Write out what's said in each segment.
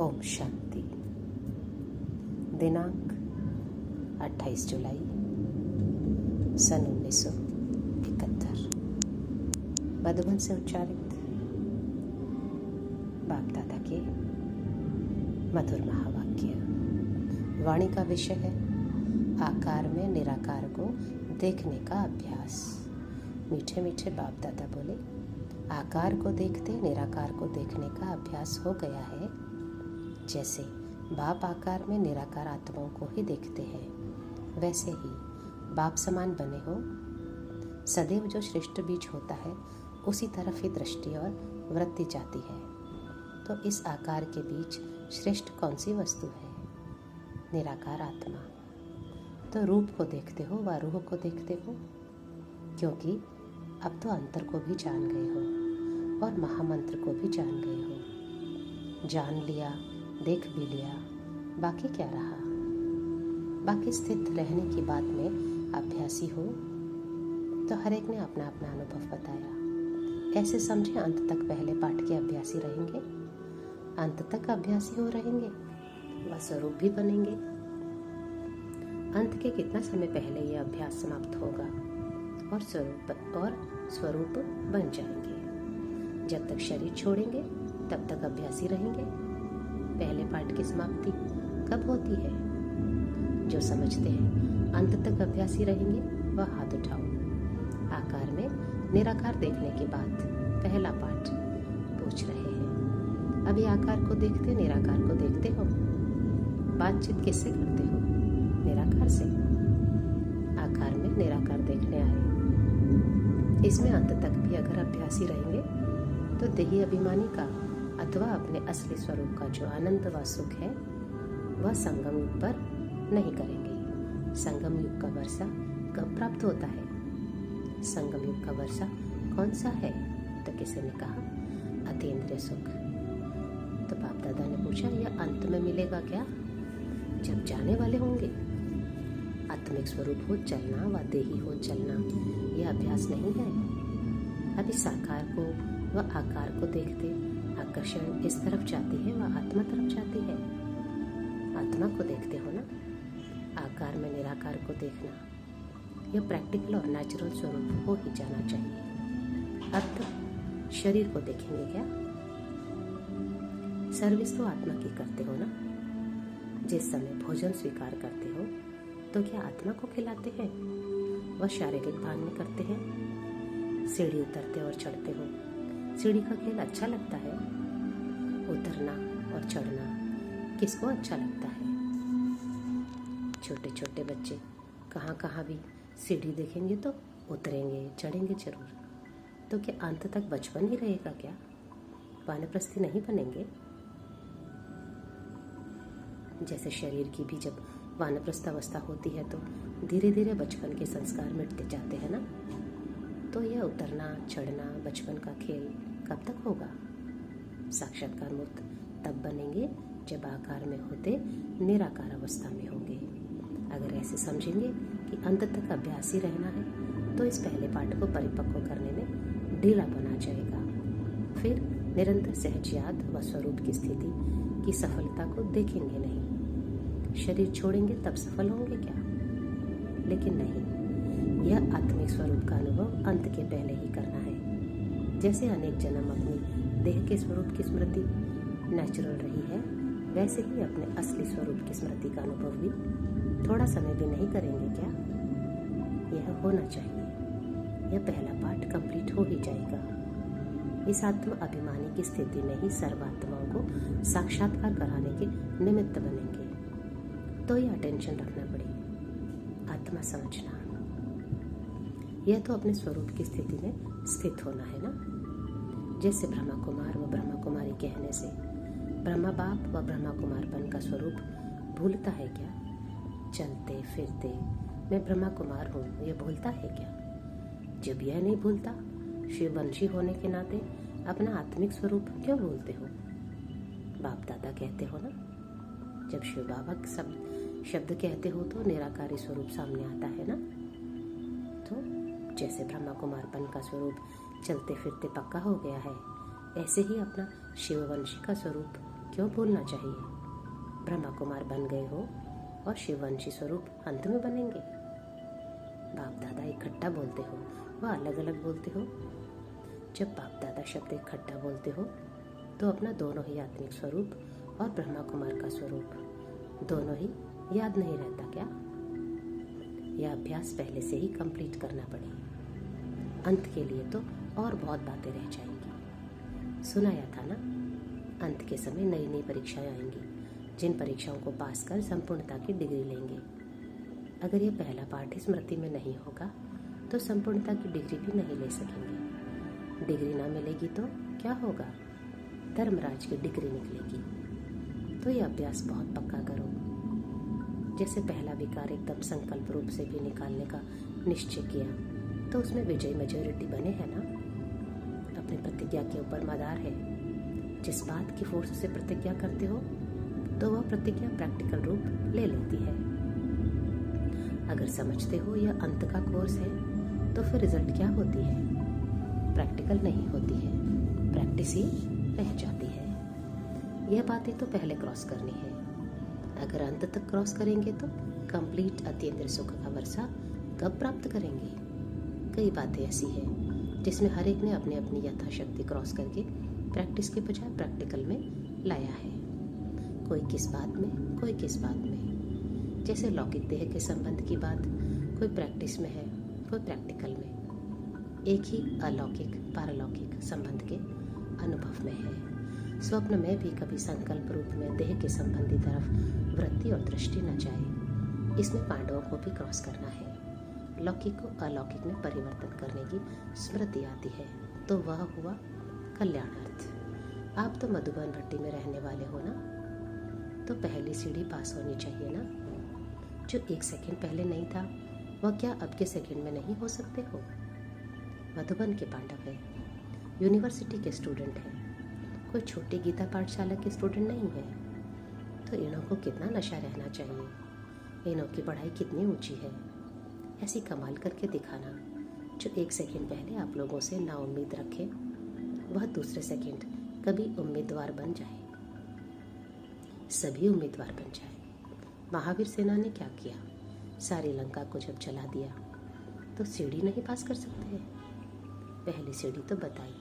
ओम शांति। दिनांक 28 जुलाई सन 1971। मधुबन से उच्चारित बाप दादा के मधुर महावाक्य। वाणी का विषय है आकार में निराकार को देखने का अभ्यास। मीठे मीठे बाप दादा बोले, आकार को देखते निराकार को देखने का अभ्यास हो गया है। जैसे बाप आकार में निराकार आत्माओं को ही देखते हैं, वैसे ही बाप समान बने हो। सदैव जो श्रेष्ठ बीज होता है उसी तरफ ही दृष्टि और वृत्ति जाती है। तो इस आकार के बीच श्रेष्ठ कौन सी वस्तु है? निराकार आत्मा। तो रूप को देखते हो व रूह को देखते हो, क्योंकि अब तो अंतर को भी जान गए हो और महामंत्र को भी जान गए हो। जान लिया, देख भी लिया, बाकी क्या रहा? बाकी स्थित रहने की बात में अभ्यासी हो। तो हर एक ने अपना अपना अनुभव बताया। ऐसे समझे अंत तक पहले पाठ के अभ्यासी रहेंगे, अंत तक अभ्यासी हो रहेंगे व स्वरूप भी बनेंगे। अंत के कितना समय पहले यह अभ्यास समाप्त होगा और स्वरूप बन जाएंगे। जब तक शरीर छोड़ेंगे तब तक अभ्यासी रहेंगे। पहले पाठ की समाप्ति कब होती है? जो समझते हैं अंत तक अभ्यासी रहेंगे वह हाथ उठाओ। आकार में निराकार देखने के बाद पहला पाठ पूछ रहे हैं। अभी आकार को देखते निराकार को देखते हो। बातचीत किससे करते हो? निराकार से। आकार में निराकार देखने आए। इसमें अंत तक भी अगर अभ्यासी रहेंगे तो देही अभिमानी का अथवा अपने असली स्वरूप का जो आनंद व सुख है वह संगम युग पर नहीं करेंगे। संगम युग का वर्षा कब प्राप्त होता है? संगम युग का वर्षा कौन सा है? तो किसी ने कहा अतीन्द्रिय सुख। तो बाप दादा ने पूछा, यह अंत में मिलेगा क्या? जब जाने वाले होंगे। आत्मिक स्वरूप हो चलना व देही हो चलना यह अभ्यास नहीं है। अभी साकार को व आकार को देखते आकर्षण इस तरफ जाती है व आत्मा तरफ जाती है। आत्मा को देखते हो ना। आकार में निराकार को देखना यह प्रैक्टिकल और नेचुरल स्वरूप हो ही जाना चाहिए। अब तो शरीर को देखेंगे क्या? सर्विस तो आत्मा की करते हो ना। जिस समय भोजन स्वीकार करते हो तो क्या आत्मा को खिलाते हैं? वह शारीरिक भान में करते हैं। सीढ़ी उतरते और चढ़ते हो। सीढ़ी का खेल अच्छा लगता है। उतरना और चढ़ना किसको अच्छा लगता है? छोटे छोटे बच्चे कहाँ कहाँ भी सीढ़ी देखेंगे तो उतरेंगे, चढ़ेंगे जरूर। तो क्या अंत तक बचपन ही रहेगा क्या? वानप्रस्थी नहीं बनेंगे? जैसे शरीर की भी जब वानप्रस्थ अवस्था होती है तो धीरे धीरे बचपन के संस्कार मिटते जाते हैं ना। तो यह उतरना चढ़ना बचपन का खेल कब तक होगा? साक्षात्कार मूर्त तब बनेंगे जब आकार में होते निराकार अवस्था में होंगे। अगर ऐसे समझेंगे कि अंत तक अभ्यासी रहना है तो इस पहले पाठ को परिपक्व करने में ढीला बना जाएगा। फिर निरंतर सहज याद व स्वरूप की स्थिति की सफलता को देखेंगे नहीं। शरीर छोड़ेंगे तब सफल होंगे क्या? लेकिन नहीं, यह आत्मिक स्वरूप का अनुभव अंत के पहले ही करना है। जैसे अनेक जन्म अपनी देह के स्वरूप की स्मृति नेचुरल रही है, वैसे ही अपने असली स्वरूप की स्मृति का अनुभव भी थोड़ा समय भी नहीं करेंगे क्या? यह होना चाहिए। यह पहला पाठ कंप्लीट हो ही जाएगा। इस आत्म अभिमानी की स्थिति में ही सर्वात्माओं को साक्षात्कार कराने के निमित्त बनेंगे। तो यह अटेंशन रखना पड़ेगा। आत्मा समझना, यह तो अपने स्वरूप की स्थिति में स्थित होना है ना। जैसे ब्रह्मा कुमार व ब्रह्मा कुमारी कहने से ब्रह्मा बाप व ब्रह्मा कुमारपन का स्वरूप भूलता है क्या? चलते फिरते मैं ब्रह्मा कुमार हूँ यह भूलता है क्या? जब यह नहीं भूलता, शिववंशी होने के नाते अपना आत्मिक स्वरूप क्यों भूलते हो? बाप दादा कहते हो ना, जब शिव बाबा शब्द कहते हो तो निराकारी स्वरूप सामने आता है ना। तो जैसे ब्रह्मा कुमारपन का स्वरूप चलते फिरते पक्का हो गया है, ऐसे ही अपना शिववंशी का स्वरूप क्यों भूलना चाहिए? ब्रह्मा कुमार बन गए हो और शिववंशी स्वरूप अंत में बनेंगे। बाप दादा इकट्ठा बोलते हो व अलग अलग बोलते हो। जब बाप दादा शब्द इकट्ठा बोलते हो तो अपना दोनों ही आत्मिक स्वरूप और ब्रह्मा कुमार का स्वरूप दोनों ही याद नहीं रहता क्या? यह अभ्यास पहले से ही कंप्लीट करना पड़ेगा। अंत के लिए तो और बहुत बातें रह जाएंगी। सुनाया था ना, अंत के समय नई नई परीक्षाएं आएंगी, जिन परीक्षाओं को पास कर संपूर्णता की डिग्री लेंगे। अगर ये पहला पाठ स्मृति में नहीं होगा तो संपूर्णता की डिग्री भी नहीं ले सकेंगे। डिग्री ना मिलेगी तो क्या होगा? धर्मराज की डिग्री निकलेगी। तो ये अभ्यास बहुत पक्का करो। जैसे पहला विकार एकदम संकल्प रूप से भी निकालने का निश्चय किया तो उसमें विजय मेजोरिटी बने है ना। अपनी प्रतिज्ञा के ऊपर मदार है। जिस बात की फोर्स से प्रतिज्ञा करते हो तो वह प्रतिज्ञा प्रैक्टिकल रूप ले लेती है। अगर समझते हो यह अंत का कोर्स है तो फिर रिजल्ट क्या होती है? प्रैक्टिकल नहीं होती है, प्रैक्टिस ही रह जाती है। यह बातें तो पहले क्रॉस करनी है। अगर अंत तक क्रॉस करेंगे तो कंप्लीट अतीन्द्रिय सुख का वर्षा कब प्राप्त करेंगे? कई बातें ऐसी हैं जिसमें हर एक ने अपनी अपनी यथाशक्ति क्रॉस करके प्रैक्टिस के बजाय प्रैक्टिकल में लाया है। कोई किस बात में, कोई किस बात में। जैसे लौकिक देह के संबंध की बात कोई प्रैक्टिस में है, कोई प्रैक्टिकल में। एक ही अलौकिक पारलौकिक संबंध के अनुभव में है। स्वप्न में भी कभी संकल्प रूप में देह के संबंधी तरफ वृत्ति और दृष्टि न जाए। इसमें पांडवों को भी क्रॉस करना है। लौकिक को अलौकिक में परिवर्तन करने की स्मृति आती है तो वह हुआ कल्याणार्थ। आप तो मधुबन भट्टी में रहने वाले हो ना, तो पहली सीढ़ी पास होनी चाहिए ना। जो 1 सेकंड पहले नहीं था वह क्या अब के सेकंड में नहीं हो सकते हो? मधुबन के पांडव है, यूनिवर्सिटी के स्टूडेंट है, कोई छोटी गीता पाठशाला के स्टूडेंट नहीं है। तो इन्हों को कितना नशा रहना चाहिए, इन्हों की पढ़ाई कितनी ऊंची है। ऐसी कमाल करके दिखाना। जो 1 सेकंड पहले आप लोगों से ना उम्मीद रखे वह दूसरे सेकंड कभी उम्मीदवार बन जाए, सभी उम्मीदवार बन जाए। महावीर सेना ने क्या किया? सारी लंका को जब जला दिया तो सीढ़ी नहीं पास कर सकते। पहली सीढ़ी तो बताई,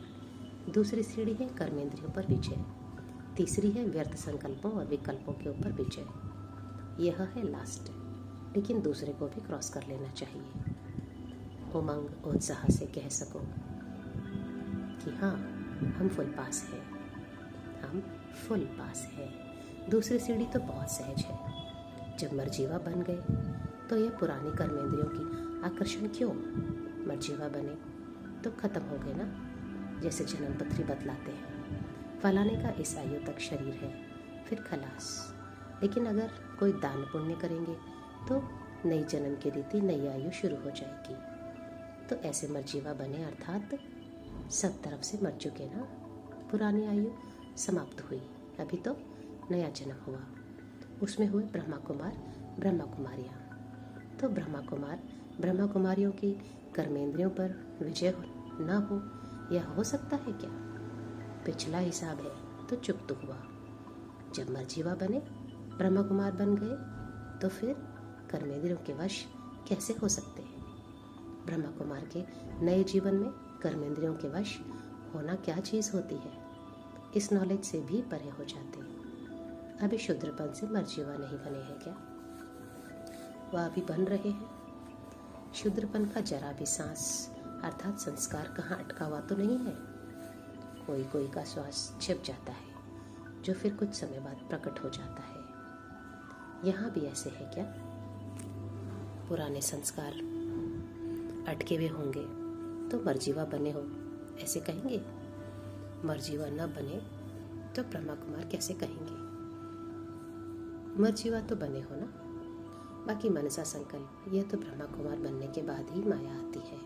दूसरी सीढ़ी है कर्मेंद्रियों पर विजय, तीसरी है व्यर्थ संकल्पों और विकल्पों के ऊपर विजय। यह है लास्ट, लेकिन दूसरे को भी क्रॉस कर लेना चाहिए। उमंग उत्साह से कह सको कि हाँ, हम फुल पास हैं, हम फुल पास हैं। दूसरी सीढ़ी तो बहुत सहज है। जब मर्जीवा बन गए तो यह पुरानी कर्मेंद्रियों की आकर्षण क्यों? मर्जीवा बने तो खत्म हो गए ना। जैसे जन्म पत्री बतलाते हैं, फलाने का इस आयु तक शरीर है, फिर खलास। लेकिन अगर कोई दान पुण्य करेंगे तो नई जन्म की रीति, नई आयु शुरू हो जाएगी। तो ऐसे मर्जीवा बने अर्थात सब तरफ से मर चुके ना। पुरानी आयु समाप्त हुई, अभी तो नया जन्म हुआ। उसमें हुए ब्रह्मा कुमार ब्रह्मा कुमारियाँ। तो ब्रह्मा कुमार ब्रह्मा कुमारियों की कर्मेंद्रियों पर विजय ना हो, यह हो सकता है क्या? पिछला हिसाब है तो चुप तो हुआ। जब मर्जीवा बने, ब्रह्मा कुमार बन गए, तो फिर कर्मेंद्रियों के वश कैसे हो सकते हैं? ब्रह्मा कुमार के नए जीवन में कर्मेंद्रियों के वश होना क्या चीज़ होती है? इस नॉलेज से भी परे हो जाते। अभी शूद्रपन से मर्जीवा नहीं बने हैं क्या? वह अभी बन रहे हैं। शूद्रपन का जरा भी सांस अर्थात संस्कार कहाँ अटका हुआ तो नहीं है। कोई कोई का श्वास छिप जाता है जो फिर कुछ समय बाद प्रकट हो जाता है। यहाँ भी ऐसे है क्या? पुराने संस्कार अटके हुए होंगे तो मर्जीवा बने हो ऐसे कहेंगे, मर्जीवा न बने तो ब्रह्मा कुमार कैसे कहेंगे? मर्जीवा तो बने हो ना। बाकी मनसा संकल्प यह तो ब्रह्मा कुमार बनने के बाद ही माया आती है।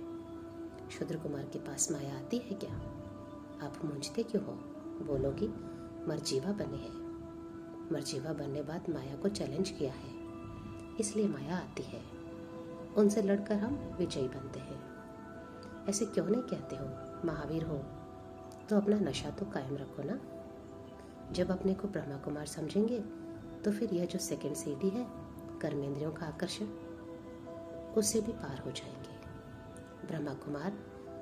शूद्र कुमार के पास माया आती है क्या? आप मूंझते क्यों हो? बोलो कि मर्जीवा बने हैं। मर्जीवा बनने बाद माया को चैलेंज किया है, इसलिए माया आती है। उनसे लड़कर हम विजयी बनते हैं। ऐसे क्यों नहीं कहते हो? महावीर हो तो अपना नशा तो कायम रखो ना। जब अपने को ब्रह्मा कुमार समझेंगे तो फिर यह जो सेकंड सीढ़ी है कर्मेंद्रियों का आकर्षण, उससे भी पार हो जाएंगे। ब्रह्मा कुमार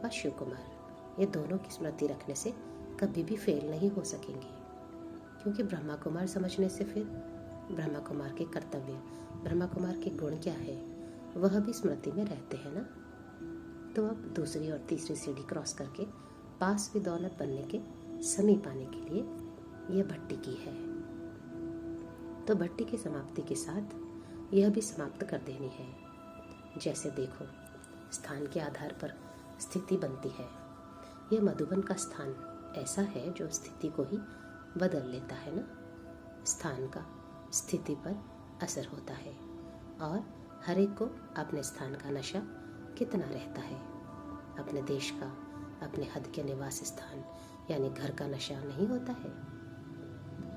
व शिव कुमार ये दोनों की स्मृति रखने से कभी भी फेल नहीं हो सकेंगे, क्योंकि ब्रह्मा कुमार समझने से फिर ब्रह्मा कुमार के कर्तव्य, ब्रह्मा कुमार के गुण क्या है वह भी स्मृति में रहते हैं ना। तो अब दूसरी और तीसरी सीढ़ी क्रॉस करके पास भी दौलत बनने के समीप आने के लिए यह भट्टी की है। तो भट्टी की समाप्ति के साथ यह भी समाप्त कर देनी है। जैसे देखो, स्थान के आधार पर स्थिति बनती है। यह मधुबन का स्थान ऐसा है जो स्थिति को ही बदल लेता है ना। स्थान का स्थिति पर असर होता है और हर एक को अपने स्थान का नशा कितना रहता है। अपने देश का, अपने हद के निवास स्थान यानी घर का नशा नहीं होता है।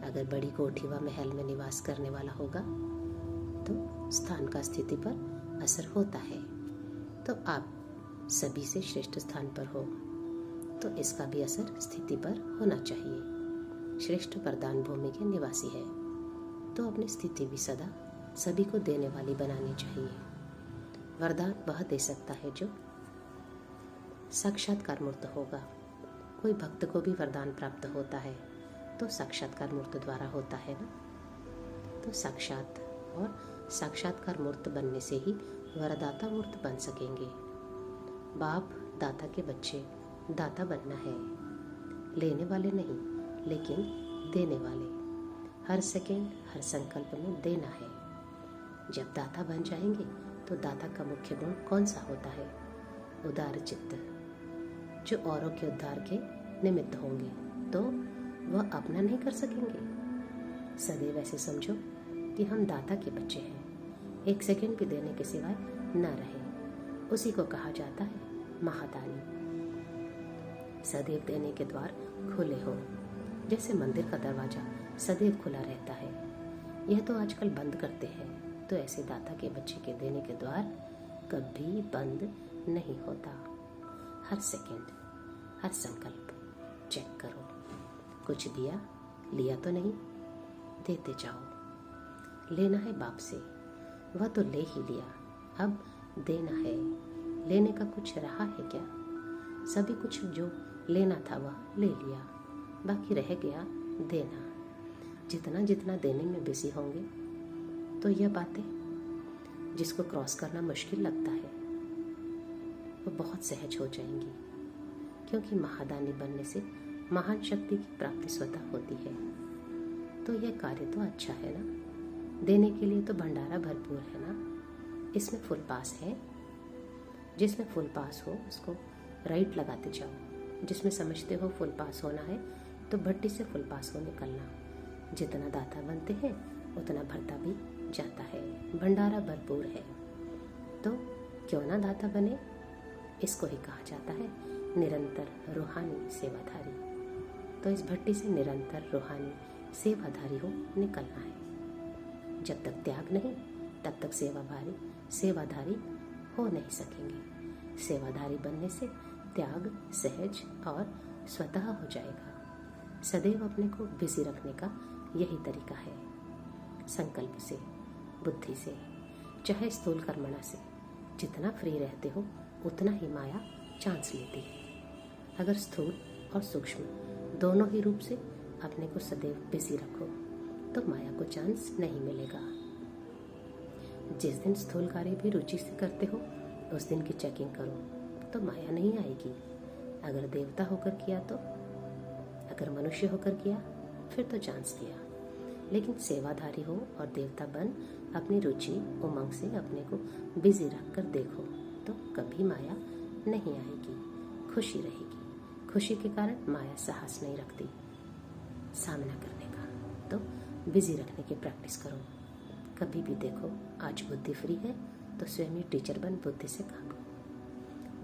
अगर बड़ी कोठी व महल में निवास करने वाला होगा तो स्थान का स्थिति पर असर होता है। तो आप सभी से श्रेष्ठ स्थान पर हो तो इसका भी असर स्थिति पर होना चाहिए। श्रेष्ठ वरदान भूमि के निवासी है तो अपनी स्थिति भी सदा सभी को देने वाली बनानी चाहिए। वरदान वह दे सकता है जो साक्षात्कार मूर्त होगा। कोई भक्त को भी वरदान प्राप्त होता है तो साक्षात्कार मूर्त द्वारा होता है ना। तो साक्षात और साक्षात्कार मूर्त बनने से ही वरदाता मूर्त बन सकेंगे। बाप दाता के बच्चे दाता बनना है, लेने वाले नहीं लेकिन देने वाले। हर सेकंड हर संकल्प में देना है। जब दाता बन जाएंगे तो दाता का मुख्य गुण कौन सा होता है? उदार चित्त, जो औरों के उद्धार के निमित्त होंगे तो वह अपना नहीं कर सकेंगे। सदैव ऐसे समझो कि हम दाता के बच्चे हैं, एक सेकंड भी देने के सिवाय न रहे। उसी को कहा जाता है महादानी। सदैव देने के द्वार खुले हो, जैसे मंदिर का दरवाजा सदैव खुला रहता है। यह तो आजकल बंद करते हैं, तो ऐसे दाता के बच्चे के देने के द्वार कभी बंद नहीं होता। हर सेकंड हर संकल्प चेक करो, कुछ दिया लिया तो नहीं, देते जाओ। लेना है बाप से, वह तो ले ही लिया, अब देना है। लेने का कुछ रहा है क्या? सभी कुछ जो लेना था वह ले लिया, बाकी रह गया देना। जितना जितना देने में बिजी होंगे तो यह बातें जिसको क्रॉस करना मुश्किल लगता है वो बहुत सहज हो जाएंगी, क्योंकि महादानी बनने से महान शक्ति की प्राप्ति स्वतः होती है। तो यह कार्य तो अच्छा है ना। देने के लिए तो भंडारा भरपूर है ना। इसमें फुल पास है। जिसमें फुल पास हो उसको राइट लगाते जाओ। जिसमें समझते हो फुल पास होना है तो भट्टी से फुल पास हो निकलना। जितना दाता बनते हैं उतना भरता भी जाता है। भंडारा भरपूर है तो क्यों ना दाता बने। इसको ही कहा जाता है निरंतर रूहानी सेवाधारी। तो इस भट्टी से निरंतर रूहानी सेवाधारी हो निकलना है। जब तक त्याग नहीं तब तक सेवाधारी हो नहीं सकेंगे। सेवाधारी बनने से त्याग सहज और स्वतः हो जाएगा। सदैव अपने को बिजी रखने का यही तरीका है। संकल्प से, बुद्धि से, चाहे स्थूल कर्मणा से जितना फ्री रहते हो उतना ही माया चांस लेती है। अगर स्थूल और सूक्ष्म दोनों ही रूप से अपने को सदैव बिजी रखो तो माया को चांस नहीं मिलेगा। जिस दिन स्थूल कार्य भी रुचि से करते हो उस दिन की चेकिंग करो तो माया नहीं आएगी। अगर देवता होकर किया तो, अगर मनुष्य होकर किया फिर तो चांस दिया। लेकिन सेवाधारी हो और देवता बन अपनी रुचि उमंग से अपने को बिजी रख कर देखो तो कभी माया नहीं आएगी। खुशी रहेगी। खुशी के कारण माया साहस नहीं रखती सामना करने का। तो बिजी रखने की प्रैक्टिस करो। कभी भी देखो आज बुद्धि फ्री है तो स्वयं ही टीचर बन बुद्धि से काम लो।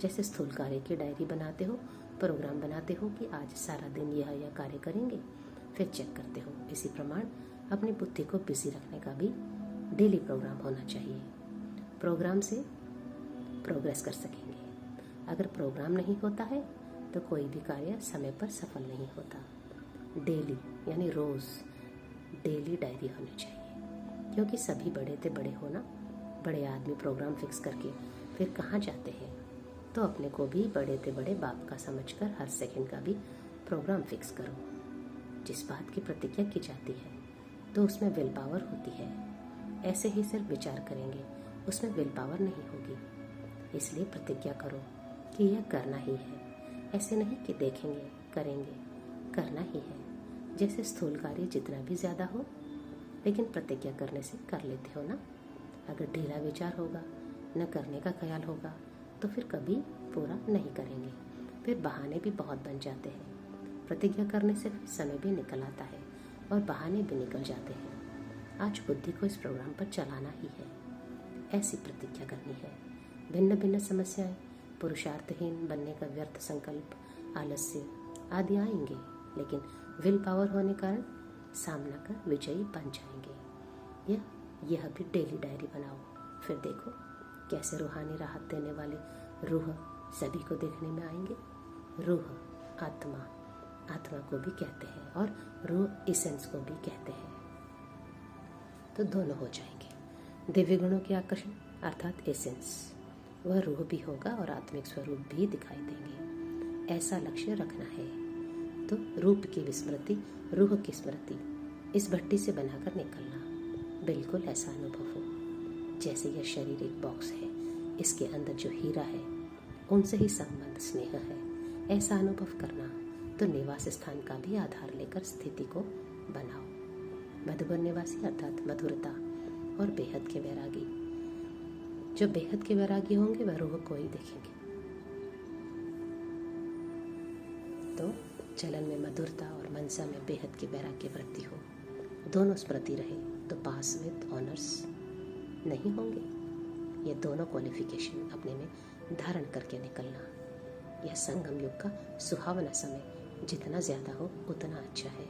जैसे स्थूल कार्य की डायरी बनाते हो, प्रोग्राम बनाते हो कि आज सारा दिन यह कार्य करेंगे, फिर चेक करते हो। इसी प्रमाण अपनी बुद्धि को बिजी रखने का भी डेली प्रोग्राम होना चाहिए। प्रोग्राम से प्रोग्रेस कर सकेंगे। अगर प्रोग्राम नहीं होता है तो कोई भी कार्य समय पर सफल नहीं होता। डेली यानी रोज़ डेली डायरी होनी चाहिए। क्योंकि सभी बड़े थे बड़े हो ना, बड़े आदमी प्रोग्राम फिक्स करके फिर कहाँ जाते हैं। तो अपने को भी बड़े थे बड़े बाप का समझकर हर सेकंड का भी प्रोग्राम फिक्स करो। जिस बात की प्रतिज्ञा की जाती है तो उसमें विल पावर होती है। ऐसे ही सिर्फ विचार करेंगे उसमें विल पावर नहीं होगी। इसलिए प्रतिज्ञा करो कि यह करना ही है। ऐसे नहीं कि देखेंगे करेंगे, करना ही है। जैसे स्थूल कार्य जितना भी ज़्यादा हो, लेकिन प्रतिज्ञा करने से कर लेते हो ना। अगर ढीला विचार होगा, न करने का ख्याल होगा, तो फिर कभी पूरा नहीं करेंगे। फिर बहाने भी बहुत बन जाते हैं। प्रतिज्ञा करने से समय भी निकल आता है और बहाने भी निकल जाते हैं। आज बुद्धि को इस प्रोग्राम पर चलाना ही है। ऐसी प्रतिज्ञा करनी है। भिन्न भिन्न समस्याएं, पुरुषार्थहीन बनने का व्यर्थ संकल्प, आलस्य आदि आएंगे, लेकिन विल पावर होने कारण सामना कर विजयी बन जाएंगे। यह भी डेली डायरी बनाओ। फिर देखो कैसे रूहानी राहत देने वाले रूह सभी को देखने में आएंगे। रूह आत्मा को भी कहते हैं और रूह इसेंस को भी कहते हैं। तो दोनों हो जाएंगे। दिव्य गुणों के आकर्षण अर्थात एसेंस, वह रूह भी होगा और आत्मिक स्वरूप भी दिखाई देंगे। ऐसा लक्ष्य रखना है। तो रूप की विस्मृति, रूह की स्मृति, इस भट्टी से बनाकर निकलना। बिल्कुल ऐसा अनुभव हो जैसे यह शरीर एक बॉक्स है, इसके अंदर जो हीरा है उनसे ही संबंध स्नेह है। ऐसा अनुभव करना। तो निवास स्थान का भी आधार लेकर स्थिति को बनाओ। मधुबन निवासी अर्थात मधुरता और बेहद के वैरागी। जो बेहद के वैरागी होंगे वह रूह को ही देखेंगे। तो चलन में मधुरता और मनसा में बेहद की वैराग्य वृद्धि हो, दोनों स्मृति रहे तो पास विद ऑनर्स नहीं होंगे। ये दोनों क्वालिफिकेशन अपने में धारण करके निकलना। यह संगम युग का सुहावना समय जितना ज़्यादा हो उतना अच्छा है।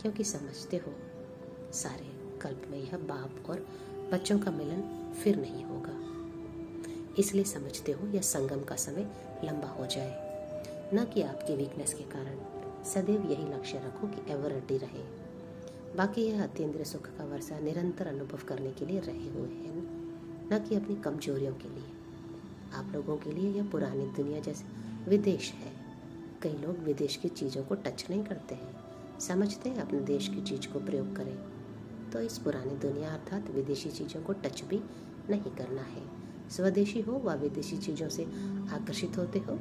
क्योंकि समझते हो सारे कल्प में यह बाप और बच्चों का मिलन फिर नहीं होगा। इसलिए समझते हो यह संगम का समय लंबा हो जाए। न कि आपकी वीकनेस के कारण। सदैव यही लक्ष्य रखो कि एवरिटी रहे। बाकी यह अतीन्द्रिय सुख का वर्षा निरंतर अनुभव करने के लिए रहे हुए हैं, न कि अपनी कमजोरियों के लिए। आप लोगों के लिए यह पुरानी दुनिया जैसे विदेश है। कई लोग विदेश की चीज़ों को टच नहीं करते हैं, समझते हैं अपने देश की चीज़ को प्रयोग करें। तो इस पुरानी दुनिया अर्थात विदेशी चीज़ों को टच भी नहीं करना है। स्वदेशी हो व विदेशी चीज़ों से आकर्षित होते हो,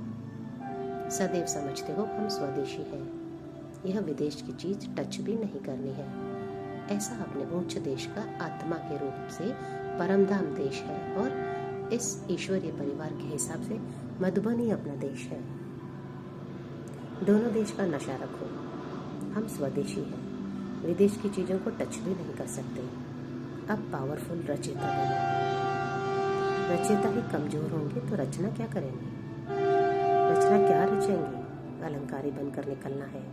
सदैव समझते हो हम स्वदेशी हैं। यह विदेश की चीज़ टच भी नहीं करनी है। ऐसा अपने उच्च देश का आत्मा के रूप से परमधाम देश है और इस ईश्वरीय परिवार के हिसाब से मधुबन ही अपना देश है। दोनों देश का नशा रखो। हम स्वदेशी हैं, विदेश की चीज़ों को टच भी नहीं कर सकते। अब पावरफुल रचयिता बनो। रचयिता ही कमजोर होंगे तो रचना क्या करेंगे? रचना क्या रचेंगे? अलंकारी बनकर निकलना है।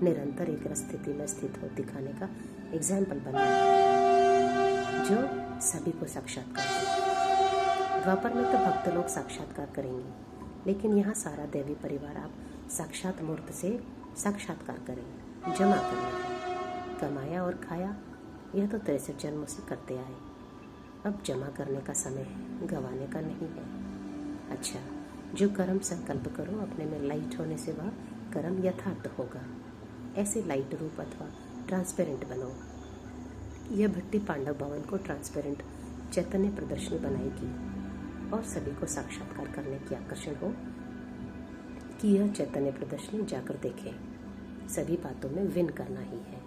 निरंतर एक स्थिति में स्थित हो दिखाने का एग्जाम्पल बनना है जो सभी को साक्षात्कार करे। द्वापर में तो भक्त लोग साक्षात्कार करेंगे, लेकिन यहाँ सारा देवी परिवार आप साक्षात मूर्त से साक्षात्कार करें। जमा करना है। कमाया और खाया यह तो 63 जन्मों से करते आए। अब जमा करने का समय है, गंवाने का नहीं है। अच्छा, जो कर्म संकल्प करो अपने में लाइट होने से वह कर्म यथार्थ होगा। ऐसे लाइट रूप अथवा ट्रांसपेरेंट बनो। यह भट्टी पांडव भवन को ट्रांसपेरेंट चैतन्य प्रदर्शनी बनाएगी और सभी को साक्षात्कार करने की आकर्षण हो कि यह चैतन्य प्रदर्शनी जाकर देखें। सभी बातों में विन करना ही है।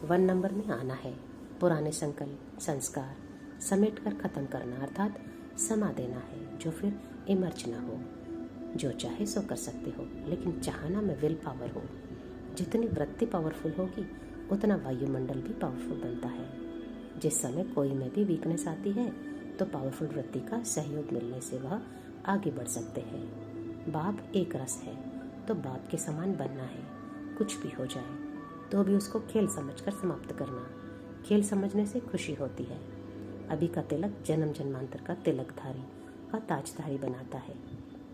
1 नंबर में आना है। पुराने संकल्प संस्कार समेट कर खत्म करना अर्थात समा देना है, जो फिर इमर्ज ना हो। जो चाहे सो कर सकते हो, लेकिन चाहना में विल पावर हो। जितनी वृत्ति पावरफुल होगी उतना वायुमंडल भी पावरफुल बनता है। जिस समय कोई में भी वीकनेस आती है तो पावरफुल वृत्ति का सहयोग मिलने से वह आगे बढ़ सकते हैं। बाप एक रस है तो बाप के समान बनना है। कुछ भी हो जाए तो भी उसको खेल समझकर समाप्त करना। खेल समझने से खुशी होती है। अभी का तिलक जन्म जन्मांतर का तिलकधारी का ताजधारी बनाता है।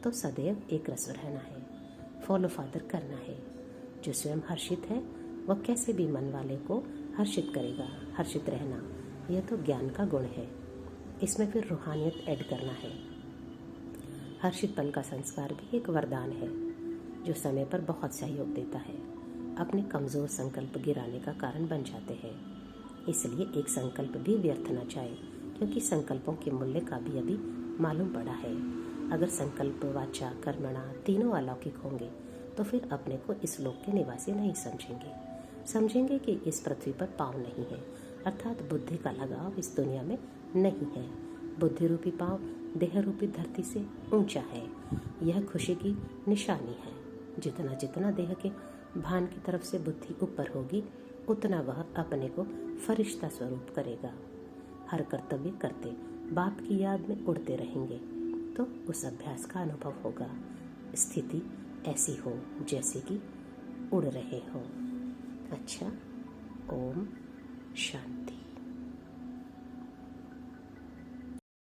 तो सदैव एक रस रहना है। फॉलो फादर करना है। जो स्वयं हर्षित है वह कैसे भी मन वाले को हर्षित करेगा। हर्षित रहना, यह तो ज्ञान का गुण है। इसमें फिर रूहानियत ऐड करना है। हर्षितपन का संस्कार भी एक वरदान है जो समय पर बहुत सहयोग देता है। अपने कमज़ोर संकल्प गिराने का कारण बन जाते हैं। इसलिए एक संकल्प भी व्यर्थ न जाए, क्योंकि संकल्पों के मूल्य का भी अभी मालूम पड़ा है। अगर संकल्प, वाचा, कर्मणा तीनों अलौकिक होंगे तो फिर अपने को इस लोक के निवासी नहीं समझेंगे कि इस पृथ्वी पर पाँव नहीं है, अर्थात बुद्धि का लगाव इस दुनिया में नहीं है। बुद्धि रूपी पाँव देह रूपी धरती से ऊंचा है। यह खुशी की निशानी है। जितना जितना देह के भान की तरफ से बुद्धि ऊपर होगी, उतना वह अपने को फरिश्ता स्वरूप करेगा। हर कर्तव्य करते बाप की याद में उड़ते रहेंगे तो उस अभ्यास का अनुभव होगा। स्थिति ऐसी हो जैसे कि उड़ रहे हो। अच्छा, ओम शांति।